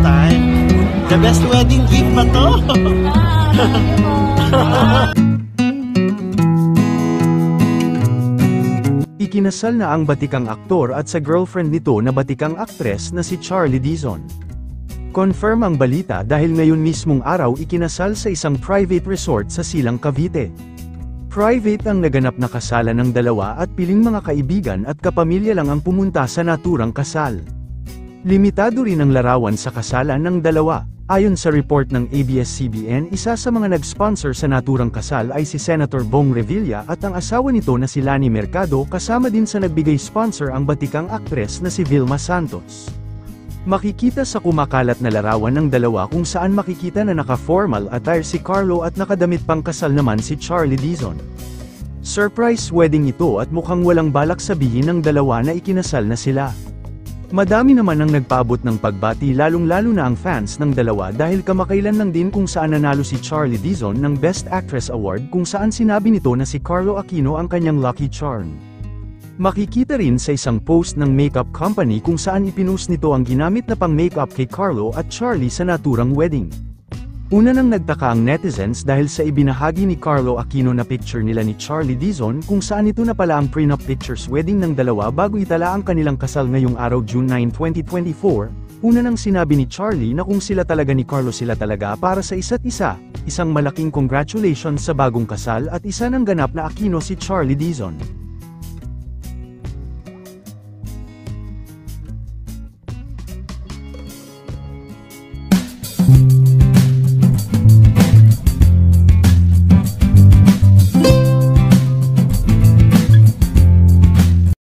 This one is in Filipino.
time. The best wedding gift ba to? Ikinasal na ang batikang aktor at sa girlfriend nito na batikang aktres na si Charlie Dizon. Confirm ang balita dahil ngayon mismong araw ikinasal sa isang private resort sa Silang, Cavite. Private ang naganap na kasalan ng dalawa at piling mga kaibigan at kapamilya lang ang pumunta sa naturang kasal. Limitado rin ang larawan sa kasalan ng dalawa. Ayon sa report ng ABS-CBN, isa sa mga nag-sponsor sa naturang kasal ay si Senator Bong Revilla at ang asawa nito na si Lani Mercado, kasama din sa nagbigay sponsor ang batikang aktres na si Vilma Santos. Makikita sa kumakalat na larawan ng dalawa kung saan makikita na naka-formal attire si Carlo at nakadamit pang kasal naman si Charlie Dizon. Surprise wedding ito at mukhang walang balak sabihin ng dalawa na ikinasal na sila. Madami naman ang nagpaabot ng pagbati lalong-lalo na ang fans ng dalawa dahil kamakailan lang din kung saan nanalo si Charlie Dizon ng Best Actress Award kung saan sinabi nito na si Carlo Aquino ang kanyang lucky charm. Makikita rin sa isang post ng makeup company kung saan ipinost nito ang ginamit na pang-makeup kay Carlo at Charlie sa naturang wedding. Una nang nagtaka ang netizens dahil sa ibinahagi ni Carlo Aquino na picture nila ni Charlie Dizon kung saan ito na pala ang prenup pictures wedding ng dalawa bago itala ang kanilang kasal ngayong araw June 9, 2024. Una nang sinabi ni Charlie na kung sila talaga ni Carlo sila talaga para sa isa't isa, isang malaking congratulations sa bagong kasal at isa ng ganap na Aquino si Charlie Dizon.